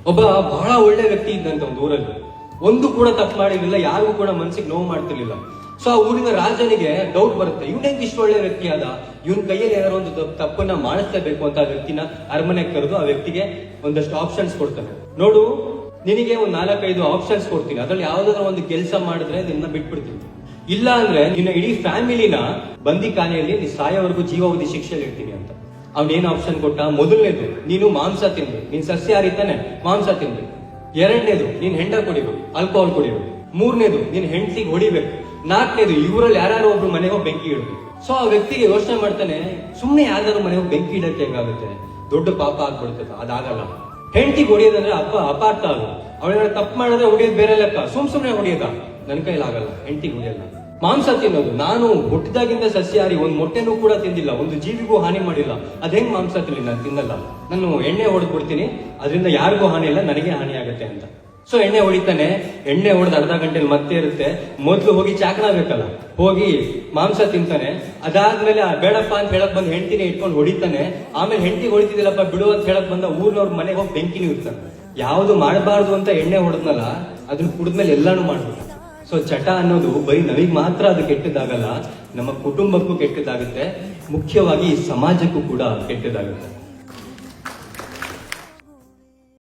ಒಬ್ಬ ಬಹಳ ಒಳ್ಳೆ ವ್ಯಕ್ತಿ ಇದ್ದಂತ ಒಂದು ಊರಲ್ಲಿ ಒಂದು ಕೂಡ ತಪ್ಪು ಮಾಡಿರ್ಲಿಲ್ಲ, ಯಾರಿಗೂ ಕೂಡ ಮನ್ಸಿಗೆ ನೋವು ಮಾಡ್ತಿರ್ಲಿಲ್ಲ. ಸೊ ಆ ಊರಿನ ರಾಜನಿಗೆ ಡೌಟ್ ಬರುತ್ತೆ, ಇವನೇಂಗ್ ಇಷ್ಟು ಒಳ್ಳೆ ವ್ಯಕ್ತಿ ಆದ, ಇವನ್ ಕೈಯಲ್ಲಿ ಏನಾದ್ರು ಒಂದು ತಪ್ಪನ್ನ ಮಾಡಿಸ್ಲೇಬೇಕು ಅಂತ ಆ ವ್ಯಕ್ತಿನ ಅರಮನೆಗೆ ಕರೆದು ಆ ವ್ಯಕ್ತಿಗೆ ಒಂದಷ್ಟು ಆಪ್ಷನ್ಸ್ ಕೊಡ್ತಾನೆ. ನೋಡು, ನಿನಗೆ ಒಂದು 4-5 ಆಪ್ಷನ್ಸ್ ಕೊಡ್ತೀನಿ, ಅದ್ರಲ್ಲಿ ಯಾವ್ದಾದ್ರು ಒಂದು ಕೆಲಸ ಮಾಡಿದ್ರೆ ನಿನ್ನ ಬಿಟ್ಬಿಡ್ತೀನಿ, ಇಲ್ಲ ಅಂದ್ರೆ ನಿನ್ನ ಇಡೀ ಫ್ಯಾಮಿಲಿನ ಬಂದಿಖಾನೆಯಲ್ಲಿ ನೀ ಸಾಯೋವರೆಗೂ ಜೀವಾವಧಿ ಶಿಕ್ಷೆಯಲ್ಲಿ ಇರ್ತೀನಿ ಅಂತ. ಅವ್ನೇನ್ ಆಪ್ಷನ್ ಕೊಟ್ಟ? ಮೊದಲನೇದು, ನೀನು ಮಾಂಸ ತಿಂದು, ನೀನ್ ಸಸ್ಯಾಹಾರಿ ತಾನೆ, ಮಾಂಸ ತಿಂದು. ಎರಡನೇದು, ನೀನ್ ಹೆಂಡ ಕುಡಿಬೇಕು, ಆಲ್ಕೋಹಾಲ್ ಕುಡಿಬೇಕು. ಮೂರನೇದು, ನೀನ್ ಹೆಂಡತಿಗೆ ಹೊಡಿಬೇಕು. ನಾಲ್ಕನೇದು, ಇವರಲ್ಲಿ ಯಾರು ಒಬ್ರು ಮನೆಗೆ ಬೆಂಕಿ ಇಡಬೇಕು. ಸೊ ಆ ವ್ಯಕ್ತಿಗೆ ಯೋಚನೆ ಮಾಡ್ತಾನೆ, ಸುಮ್ನೆ ಯಾವ್ದಾದ್ರು ಮನೆಗೆ ಬೆಂಕಿ ಇಡಕ್ಕೆ ಹೇಗಾಗುತ್ತೆ, ದೊಡ್ಡ ಪಾಪ ಆಗ್ಬಿಡ್ತದ, ಅದಾಗಲ್ಲ. ಹೆಂಡತಿಗೆ ಹೊಡಿಯೋದಂದ್ರೆ ಅಪಾರ್ಥ ಅದು. ಅವಳ ತಪ್ಪು ಮಾಡಿದ್ರೆ ಹೊಡಿಯೋದು ಬೇರೆ ಲೆಕ್ಕ, ಸುಮ್ನೆ ಹೊಡಿಯೋದ ನನ್ ಕೈಲಿ ಆಗಲ್ಲ, ಹೆಂಡತಿಗೆ ಹೊಡಿಯಲ್ಲ. ಮಾಂಸ ತಿನ್ನೋದು, ನಾನು ಹುಟ್ಟಿದಾಗಿಂದ ಸಸ್ಯಾಹಾರಿ, ಒಂದ್ ಮೊಟ್ಟೆನೂ ಕೂಡ ತಿಂದಿಲ್ಲ, ಒಂದು ಜೀವಿಗೂ ಹಾನಿ ಮಾಡಿಲ್ಲ, ಅದ್ ಹೆಂಗ್ ಮಾಂಸ ತಿನ್ಲಿ, ನಾನು ತಿನ್ನಲ್ಲ, ನಾನು ಎಣ್ಣೆ ಹೊಡೆದ್ಬಿಡ್ತೀನಿ, ಅದರಿಂದ ಯಾರಿಗೂ ಹಾನಿ ಇಲ್ಲ, ನನಗೆ ಹಾನಿ ಆಗುತ್ತೆ ಅಂತ. ಸೊ ಎಣ್ಣೆ ಹೊಡಿತಾನೆ, ಎಣ್ಣೆ ಹೊಡೆದ್ ಅರ್ಧ ಗಂಟೆಲಿ ಮತ್ತೆ ಇರುತ್ತೆ. ಮೊದ್ಲು ಹೋಗಿ ಚಾಕಣ ಬೇಕಲ್ಲ, ಹೋಗಿ ಮಾಂಸ ತಿಂತಾನೆ. ಅದಾದ್ಮೇಲೆ ಬೇಡಪ್ಪ ಅಂತ ಹೇಳಕ್ ಬಂದ್ ಹೆಂಡತಿನೇ ಇಟ್ಕೊಂಡು ಹೊಡಿತಾನೆ. ಆಮೇಲೆ ಹೆಂಡತಿ ಹೊಡಿತಿದಿಲ್ಲಪ್ಪ ಬಿಡು ಅಂತ ಹೇಳಕ್ ಬಂದ ಊರ್ನವ್ರ ಮನೆಗೆ ಹೋಗಿ ಬೆಂಕಿನೂ ಇರ್ತಾನೆ. ಯಾವ್ದು ಮಾಡಬಾರ್ದು ಅಂತ ಎಣ್ಣೆ ಹೊಡೆದ್ನಲ್ಲ, ಅದನ್ನ ಕುಡಿದ್ಮೇಲೆ ಎಲ್ಲಾನು ಮಾಡ್ಬಿಟ್ಟ. ಸೊ ಚಟ ಅನ್ನೋದು ಬರೀ ನಮಗ್ ಮಾತ್ರ ಅದು ಕೆಟ್ಟದಾಗಲ್ಲ, ನಮ್ಮ ಕುಟುಂಬಕ್ಕೂ ಕೆಟ್ಟದಾಗುತ್ತೆ, ಮುಖ್ಯವಾಗಿ ಸಮಾಜಕ್ಕೂ ಕೂಡ ಕೆಟ್ಟದಾಗುತ್ತೆ.